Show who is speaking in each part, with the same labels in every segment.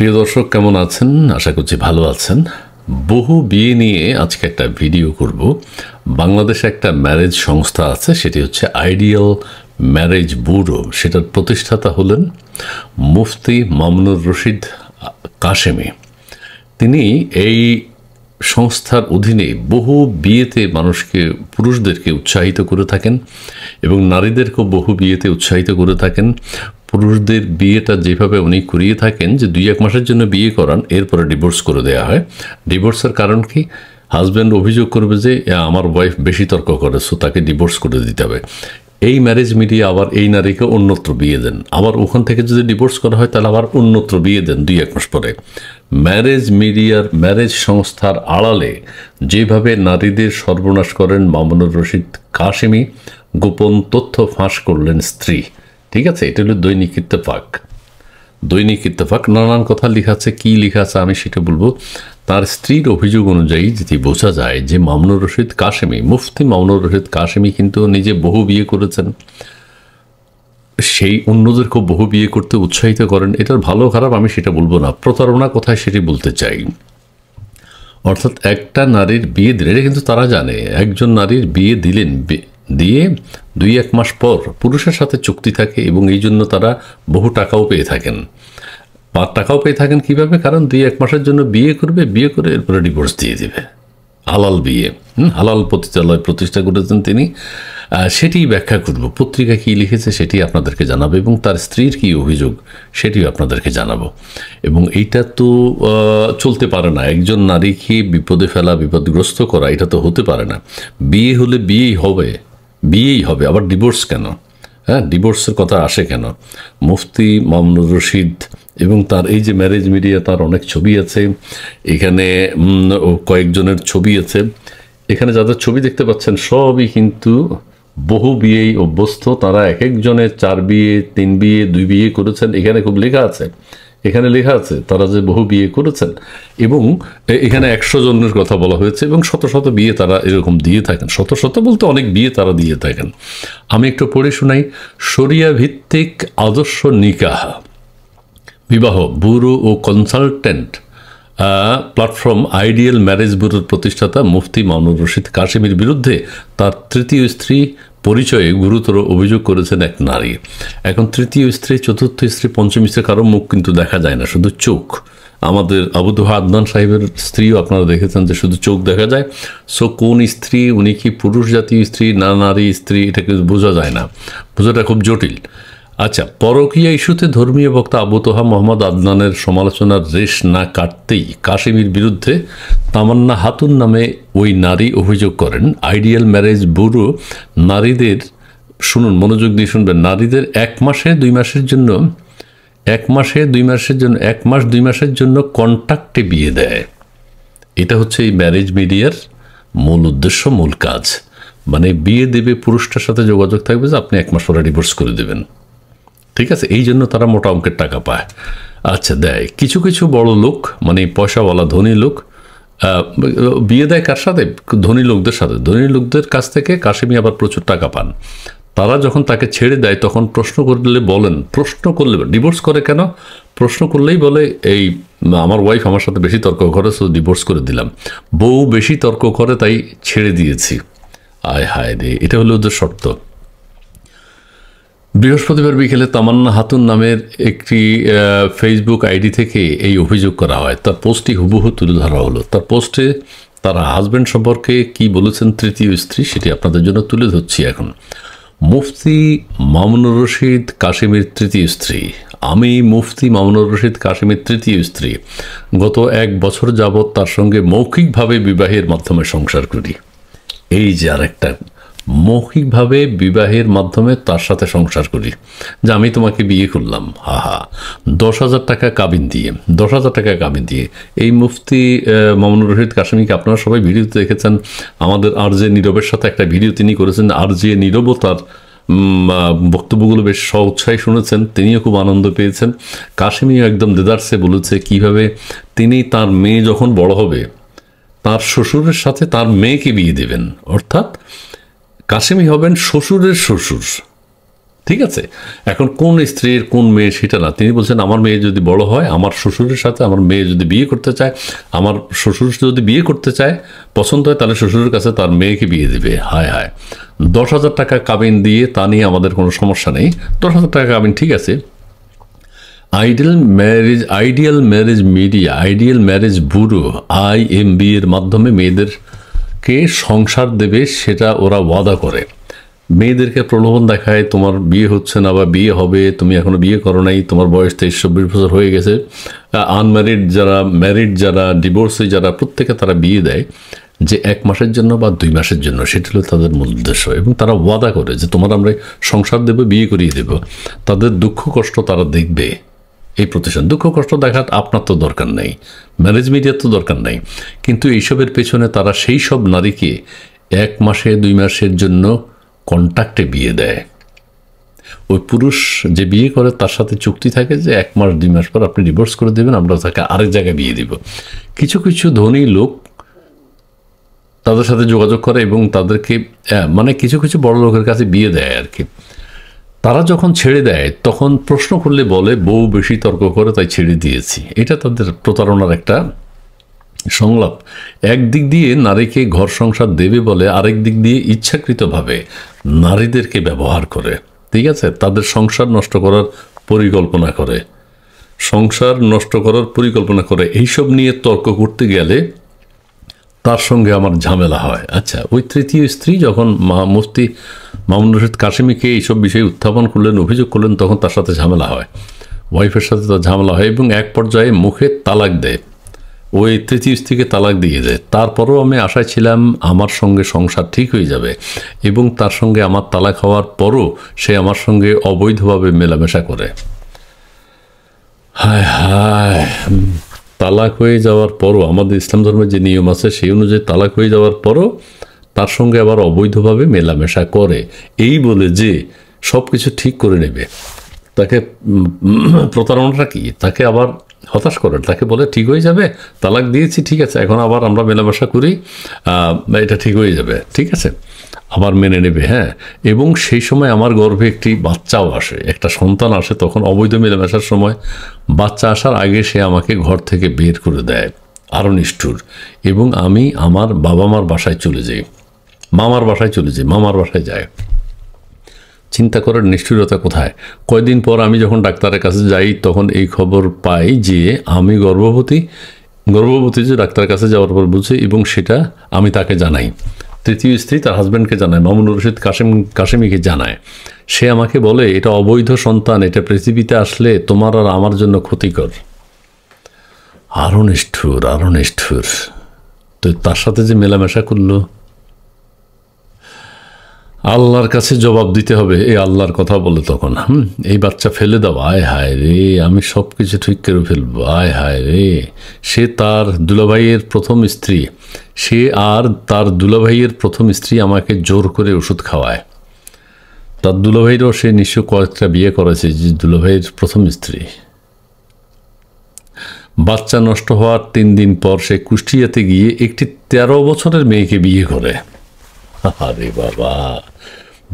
Speaker 1: প্রিয় দর্শক কেমন আছেন? আশা করছি ভালো আছেন। বহু বিয়ে নিয়ে আজকে একটা ভিডিও করব। বাংলাদেশে একটা ম্যারেজ সংস্থা আছে, সেটি হচ্ছে আইডিয়াল ম্যারেজ ব্যুরো। সেটার প্রতিষ্ঠাতা হলেন মুফতি মামুনুর রশিদ কাশেমি। তিনি এই সংস্থার অধীনে বহু বিয়েতে মানুষকে, পুরুষদেরকে উৎসাহিত করে থাকেন এবং নারীদেরকেও বহু বিয়েতে উৎসাহিত করে থাকেন। পুরুষদের বিয়েটা যেভাবে উনি করিয়ে থাকেন যে 2-1 মাসের জন্য বিয়ে করান, এরপরে ডিভোর্স করে দেওয়া হয়। ডিভোর্সের কারণ কি? হাজব্যান্ড অভিযোগ করবে যে আমার ওয়াইফ বেশি তর্ক করে, সো তাকে ডিভোর্স করে দিতে হবে। এই ম্যারেজ মিডিয়া আবার এই নারীকে অন্যত্র বিয়ে দেন, আবার ওখান থেকে যদি ডিভোর্স করা হয় তাহলে আবার অন্যত্র বিয়ে দেন 2-1 মাস পরে। ম্যারেজ মিডিয়ার, ম্যারেজ সংস্থার আড়ালে যেভাবে নারীদের সর্বনাশ করেন মামুনুর রশিদ কাশেমি, গোপন তথ্য ফাঁস করলেন স্ত্রী। ঠিক আছে, এটা হলো দৈনিক ইত্তেফাক। দৈনিক ইত্তেফাক নানান কথা লেখা আছে, কী লেখা আছে আমি সেটা বলবো। তার স্ত্রীর অভিযোগ অনুযায়ী যদি বোঝা যায় যে মামুনুর রশিদ কাশেমি, মুফতি মামুনুর রশিদ কাশেমি কিন্তু নিজে বহু বিয়ে করেছেন, সেই অন্যদেরকেও বহু বিয়ে করতে উৎসাহিত করেন। এটার ভালো খারাপ আমি সেটা বলবো না, প্রতারণা কোথায় সেটি বলতে চাই। অর্থাৎ একটা নারীর বিয়ে দিলে, এটা কিন্তু তারা জানে, একজন নারীর বিয়ে দিলেন, দিয়ে 2-1 মাস পর পুরুষের সাথে চুক্তি থাকে এবং এই জন্য তারা বহু টাকাও পেয়ে থাকেন। টাকাও পেয়ে থাকেন কীভাবে? কারণ 2-1 মাসের জন্য বিয়ে করবে, বিয়ে করে এরপরে ডিভোর্স দিয়ে দেবে। হালাল বিয়ে, হালাল পতিতালয় প্রতিষ্ঠা করেছেন তিনি। সেটি ব্যাখ্যা করব, পত্রিকা কী লিখেছে সেটি আপনাদেরকে জানাবো এবং তার স্ত্রীর কী অভিযোগ সেটিও আপনাদেরকে জানাবো। এবং এইটা তো চলতে পারে না, একজন নারীকে বিপদে ফেলা, বিপদগ্রস্ত করা, এটা তো হতে পারে না। বিয়ে হলে বিয়েই হবে, আবার ডিভোর্স কেন? হ্যাঁ, ডিভোর্সের কথা আসে কেন? মুফতি মামুনুর রশিদ এবং তার এই যে ম্যারেজ মিডিয়া, তার অনেক ছবি আছে এখানে, কয়েকজনের ছবি আছে এখানে। যাদের ছবি দেখতে পাচ্ছেন সবই কিন্তু বহু বিয়েই অভ্যস্ত। তারা এক একজনের 4 বিয়ে, 3 বিয়ে, 2 বিয়ে করেছেন। এখানে খুব লেখা আছে, এখানে লেখা আছে তারা যে বহু বিয়ে করেছেন এবং এখানে 100 জনের কথা বলা হয়েছে এবং শত শত বিয়ে তারা এরকম দিয়ে থাকেন। শত শত বলতে অনেক বিয়ে তারা দিয়ে থাকেন। আমি একটু পড়ে শোনাই। শরিয়া ভিত্তিক আদর্শ নিকাহ বিবাহ ব্যুরো ও কনসালটেন্ট প্ল্যাটফর্ম আইডিয়াল ম্যারেজ ব্যুরোর প্রতিষ্ঠাতা মুফতি মামুনুর রশিদ কাশেমির বিরুদ্ধে তার তৃতীয় স্ত্রী পরিচয়ে গুরুতর অভিযোগ করেছেন এক নারী। এখন তৃতীয় স্ত্রী, চতুর্থ স্ত্রী, পঞ্চম স্ত্রী কারো মুখ কিন্তু দেখা যায় না, শুধু চোখ। আমাদের আবু দুহা আদনান সাহেবের স্ত্রীও আপনারা দেখেছেন যে শুধু চোখ দেখা যায়। সো কোন স্ত্রী, উনি কি পুরুষ জাতীয় স্ত্রী না নারী স্ত্রী, এটা কিন্তু বোঝা যায় না, বোঝাটা খুব জটিল। আচ্ছা, পরকীয়া ইস্যুতে ধর্মীয় বক্তা আবু তোহা মোহাম্মদ আদনানের সমালোচনার রেশ না কাটতেই কাশেমির বিরুদ্ধে তামান্না হাতুন নামে ওই নারী অভিযোগ করেন আইডিয়াল ম্যারেজ ব্যুরো নারীদের, শুনুন মনোযোগ দিয়ে শুনবেন, নারীদের 1 মাস 2 মাসের জন্য কন্ট্রাক্টে বিয়ে দেয়। এটা হচ্ছে এই ম্যারেজ মিডিয়ার মূল উদ্দেশ্য, মূল কাজ। মানে বিয়ে দেবে, পুরুষটার সাথে যোগাযোগ থাকবে যে আপনি 1 মাস পরে ডিভোর্স করে দেবেন। ঠিক আছে, এই জন্য তারা মোটা অঙ্কের টাকা পায়। আচ্ছা, দেয় কিছু কিছু বড় লোক, মানে পয়সাওয়ালা ধনী লোক বিয়ে দেয় কার সাথে? ধনী লোকদের সাথে। ধনী লোকদের কাছ থেকে কাশেমি আবার প্রচুর টাকা পান। তারা যখন তাকে ছেড়ে দেয় তখন প্রশ্ন করলে ডিভোর্স করে কেন? প্রশ্ন করলেই বলে এই আমার ওয়াইফ আমার সাথে বেশি তর্ক করে, সো ডিভোর্স করে দিলাম। বউ বেশি তর্ক করে তাই ছেড়ে দিয়েছি। আয় হায় রে, এটা হলো ওদের শর্ত। বৃহস্পতিবার বিকেলে তামান্না হাতুন নামের একটি ফেসবুক আইডি থেকে এই অভিযোগ করা হয়। তার পোস্টটি হুবহু তুলে ধরা হলো। তার পোস্টে তার হাজব্যান্ড সম্পর্কে কি বলেছেন তৃতীয় স্ত্রী সেটি আপনাদের জন্য তুলে ধরছি এখন। মুফতি মামুনুর রশিদ কাশেমির তৃতীয় স্ত্রী। আমি মুফতি মামুনুর রশিদ কাশেমির তৃতীয় স্ত্রী। গত 1 বছর যাবৎ তার সঙ্গে মৌখিকভাবে বিবাহের মাধ্যমে সংসার করি। এই যে আরেকটা, মৌখিকভাবে বিবাহের মাধ্যমে তার সাথে সংসার করি, যে আমি তোমাকে বিয়ে করলাম। 10,000 টাকা কাবিন দিয়ে। এই মুফতি মামুনুর রশিদ কাশেমিকে আপনারা সবাই ভিডিওতে দেখেছেন। আমাদের আরজে নীরবের সাথে একটা ভিডিও তিনি করেছেন। আরজে নীরবও তার বক্তব্যগুলো বেশ স্ব-উৎসাহী শুনেছেন, তিনিও খুব আনন্দ পেয়েছেন। কাশেমিও একদম দেদারসে বলেছে কিভাবে তিনি তার মেয়ে যখন বড় হবে তার শ্বশুরের সাথে তার মেয়েকে বিয়ে দেবেন। অর্থাৎ কাশেমি হবেন শ্বশুরের শ্বশুর। ঠিক আছে, এখন কোন স্ত্রীর কোন মেয়ে সেটা না, তিনি বলছেন আমার মেয়ে যদি বড় হয়, আমার শ্বশুরের সাথে আমার মেয়ে যদি বিয়ে করতে চায়, আমার শ্বশুর যদি বিয়ে করতে চায়, পছন্দ হয়, তাহলে শ্বশুরের কাছে তার মেয়েকে বিয়ে দিবে। হায় হায়, 10,000 টাকা কাবিন দিয়ে, তা নিয়ে আমাদের কোনো সমস্যা নেই, 10,000 টাকা কাবিন ঠিক আছে। Ideal marriage media, ideal marriage bureau IMB এর মাধ্যমে মেয়েদেরকে সংসার দেবে, সেটা ওরা ওয়াদা করে। মেয়েদেরকে প্রলোভন দেখায়, তোমার বিয়ে হচ্ছে না বা বিয়ে হবে, তুমি এখনো বিয়ে করো নাই, তোমার বয়স 23-24 বছর হয়ে গেছে। আনম্যারিড যারা, ম্যারিড যারা, ডিভোর্সে যারা, প্রত্যেকে তারা বিয়ে দেয় যে 1 মাসের জন্য বা 2 মাসের জন্য, সেটা হলো তাদের মূল উদ্দেশ্য। এবং তারা ওয়াদা করে যে তোমার আমরা সংসার দেবো, বিয়ে করিয়ে দেব। তাদের দুঃখ কষ্ট তারা দেখবে এই প্রতিষ্ঠান। দুঃখ কষ্ট দেখার আপনার তো দরকার নেই, ম্যারেজ মিডিয়ার তো দরকার নেই, কিন্তু এইসবের পেছনে তারা সেই সব নারীকে 1 মাসে 2 মাসের জন্য কন্ট্রাক্টে বিয়ে দেয়। ওই পুরুষ যে বিয়ে করে তার সাথে চুক্তি থাকে যে 1 মাস 2 মাস পর আপনি ডিভোর্স করে দেবেন, আমরা তাকে আরেক জায়গায় বিয়ে দিব। কিছু কিছু ধনী লোক তাদের সাথে যোগাযোগ করে এবং তাদেরকে মানে কিছু কিছু বড় লোকের কাছে বিয়ে দেয় আর কি। তারা যখন ছেড়ে দেয় তখন প্রশ্ন করলে বলে বউ বেশি তর্ক করে তাই ছেড়ে দিয়েছি। এটা তাদের প্রতারণার একটা সংলাপ। একদিক দিয়ে নারীকে ঘর সংসার দেবে বলে, আরেক দিক দিয়ে ইচ্ছাকৃতভাবে নারীদেরকে ব্যবহার করে, ঠিক আছে, তাদের সংসার নষ্ট করার পরিকল্পনা করে, সংসার নষ্ট করার পরিকল্পনা করে। এইসব নিয়ে তর্ক করতে গেলে তার সঙ্গে আমার ঝামেলা হয়। আচ্ছা, ওই তৃতীয় স্ত্রী যখন মুফতি মামুন রশিদ কাশেমীকে এইসব বিষয়ে উত্থাপন করলেন, অভিযোগ করলেন, তখন তার সাথে ঝামেলা হয়, ওয়াইফের সাথে তার ঝামেলা হয় এবং এক পর্যায়ে মুখে তালাক দেয়, ওই তৃতীয় স্ত্রীকে তালাক দিয়ে দেয়। তারপরেও আমি আশায় ছিলাম আমার সঙ্গে সংসার ঠিক হয়ে যাবে এবং তার সঙ্গে আমার তালাক হওয়ার পরও সে আমার সঙ্গে অবৈধভাবে মেলামেশা করে। হায় হায়, তালাক হয়ে যাওয়ার পরও, আমাদের ইসলাম ধর্মের যে নিয়ম আছে সেই অনুযায়ী তালাক হয়ে যাওয়ার পরও তার সঙ্গে আবার অবৈধভাবে মেলামেশা করে, এই বলে যে সব কিছু ঠিক করে নেবে। তাকে প্রতারণাটা কি, তাকে আবার হতাশ করে, তাকে বলে ঠিক হয়ে যাবে, তালাক দিয়েছি ঠিক আছে, এখন আবার আমরা মেলামেশা করি, এটা ঠিক হয়ে যাবে, ঠিক আছে, আবার মেনে নেবে। হ্যাঁ, এবং সেই সময় আমার গর্ভে একটি বাচ্চাও আসে, একটা সন্তান আসে। তখন অবৈধ মেলামেশার সময় বাচ্চা আসার আগে সে আমাকে ঘর থেকে বের করে দেয়, আরও নিষ্ঠুর। এবং আমি আমার বাবা মার বাসায় চলে যাই, মামার বাসায় চলে যাই, মামার বাসায় যায়। চিন্তা করার নিষ্ঠুরতা কোথায়। কয়দিন পর আমি যখন ডাক্তারের কাছে যাই তখন এই খবর পাই যে আমি গর্ভবতী যে ডাক্তারের কাছে যাওয়ার পর বুঝি, এবং সেটা আমি তাকে জানাই। তৃতীয় স্ত্রী তার হাজব্যান্ডকে জানায়, মামুন রশিদ কাশেমীকে জানায়। সে আমাকে বলে এটা অবৈধ সন্তান, এটা পৃথিবীতে আসলে তোমার আর আমার জন্য ক্ষতিকর। আরও নিষ্ঠুর, আরও নিষ্ঠুর। তো তার সাথে যে মেলামেশা করলো, আল্লাহর কাছে জবাব দিতে হবে। এই আল্লাহর কথা বলে তখন এই বাচ্চা ফেলে দাও, আয় হায় রে, আমি সব কিছু ঠিক করে ফেলবো, আয় হায় রে। সে তার দুলাভাইয়ের প্রথম স্ত্রী, সে আর তার দুলাভাইয়ের প্রথম স্ত্রী আমাকে জোর করে ওষুধ খাওয়ায়। তার দুলাভাইরও সে নিশ্চয় কয়েকটা বিয়ে করেছে, যে দুলাভাইয়ের প্রথম স্ত্রী। বাচ্চা নষ্ট হওয়ার 3 দিন পর সে কুষ্টিয়াতে গিয়ে একটি 13 বছরের মেয়েকে বিয়ে করে। আরে বাবা,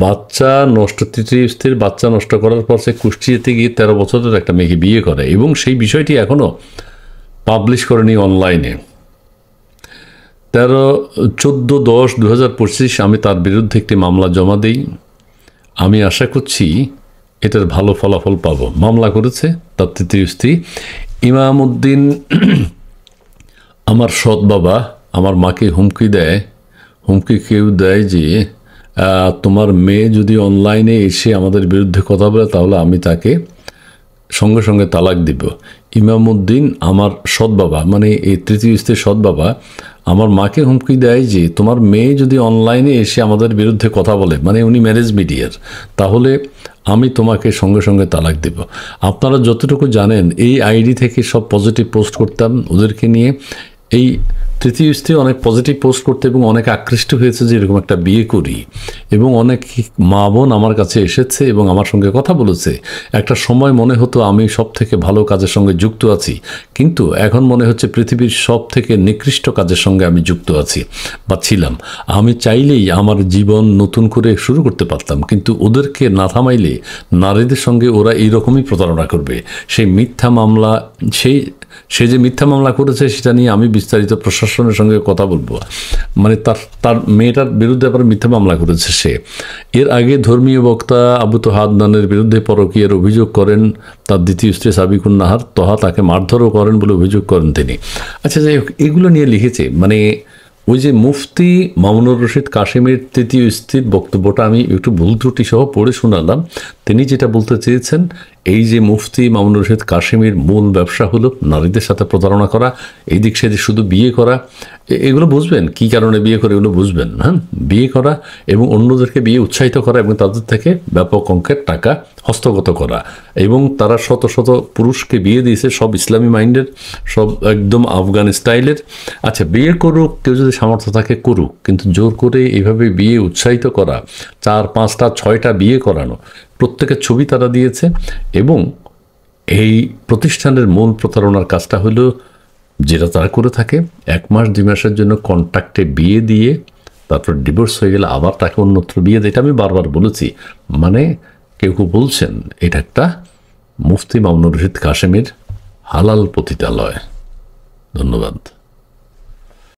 Speaker 1: বাচ্চা নষ্ট, তৃতীয় স্ত্রীর বাচ্চা নষ্ট করার পর সে কুষ্টিয়াতে গিয়ে 13 বছরের একটা মেয়েকে বিয়ে করে, এবং সেই বিষয়টি এখনও পাবলিশ করেনি অনলাইনে। 14-10-2025 আমি তার বিরুদ্ধে একটি মামলা জমা দিই। আমি আশা করছি এটার ভালো ফলাফল পাব। মামলা করেছে তার তৃতীয় স্ত্রী ইমাম উদ্দিন। আমার সৎ বাবা আমার মাকে হুমকি কেউ দেয় যে তোমার মেয়ে যদি অনলাইনে এসে আমাদের বিরুদ্ধে কথা বলে তাহলে আমি তাকে সঙ্গে সঙ্গে তালাক দিব। ইমাম উদ্দিন আমার সৎ বাবা, মানে এই তৃতীয় স্ত্রীর সৎ বাবা, আমার মাকে হুমকি দেয় যে তোমার মেয়ে যদি অনলাইনে এসে আমাদের বিরুদ্ধে কথা বলে, মানে উনি ম্যারেজ মিডিয়ার, তাহলে আমি তোমাকে সঙ্গে সঙ্গে তালাক দেব। আপনারা যতটুকু জানেন এই আইডি থেকে সব পজিটিভ পোস্ট করতাম ওদেরকে নিয়ে। এই তৃতীয় স্ত্রী অনেক পজিটিভ পোস্ট করতে এবং অনেক আকৃষ্ট হয়েছে যে এরকম একটা বিয়ে করি, এবং অনেক মা বোন আমার কাছে এসেছে এবং আমার সঙ্গে কথা বলেছে। একটা সময় মনে হতো আমি সব থেকে ভালো কাজের সঙ্গে যুক্ত আছি, কিন্তু এখন মনে হচ্ছে পৃথিবীর সব থেকে নিকৃষ্ট কাজের সঙ্গে আমি যুক্ত আছি বা ছিলাম। আমি চাইলেই আমার জীবন নতুন করে শুরু করতে পারতাম, কিন্তু ওদেরকে না থামাইলে নারীদের সঙ্গে ওরা এইরকমই প্রতারণা করবে। সেই মিথ্যা মামলা, সে যে মিথ্যা মামলা করেছে সেটা নিয়ে আমি বিস্তারিত প্রশাসনের সঙ্গে কথা বলবো। মানে তার মেয়েটার বিরুদ্ধে আবার মিথ্যা মামলা করেছে সে। এর আগে ধর্মীয় বক্তা আবু তোহা আদনানের বিরুদ্ধে পরকীয়ার অভিযোগ করেন তার দ্বিতীয় স্ত্রী সাবিকুন নাহার। তোহা তাকে মারধরও করেন বলে অভিযোগ করেন তিনি। আচ্ছা, যাই হোক, এগুলো নিয়ে লিখেছে। মানে ওই যে মুফতি মামুনুর রশিদ কাশেমের তৃতীয় স্ত্রীর বক্তব্যটা আমি একটু ভুল ত্রুটি সহ পড়ে শোনালাম। তিনি যেটা বলতে চেয়েছেন, এই যে মুফতি মামুনুর রশিদ কাশেমের মূল ব্যবসা হলো নারীদের সাথে প্রতারণা করা, এই দিক সেদিক শুধু বিয়ে করা। এগুলো বুঝবেন কী কারণে বিয়ে করে, এগুলো বুঝবেন। হ্যাঁ, বিয়ে করা এবং অন্যদেরকে বিয়ে উৎসাহিত করা এবং তাদের থেকে ব্যাপক অঙ্কের টাকা হস্তগত করা, এবং তারা শত শত পুরুষকে বিয়ে দিয়েছে, সব ইসলামী মাইন্ডের, সব একদম আফগান স্টাইলের। আচ্ছা, বিয়ে করুক, কেউ যদি সামর্থ্য থাকে করুক, কিন্তু জোর করে এইভাবে বিয়ে উৎসাহিত করা, 4, 5টা 6টা বিয়ে করানো, প্রত্যেকের ছবি তারা দিয়েছে। এবং এই প্রতিষ্ঠানের মূল প্রতারণার কাজটা হলো যেটা তারা করে থাকে, 1 মাস 2 মাসের জন্য কন্ট্রাক্টে বিয়ে দিয়ে তারপর ডিভোর্স হয়ে গেলে আবার তাকে অন্যত্র বিয়ে দেয়। এটা আমি বারবার বলেছি। মানে কেউ কেউ বলছেন এটা একটা মুফতি মামুনুর রশিদ কাশেমের হালাল পতিতালয়। ধন্যবাদ।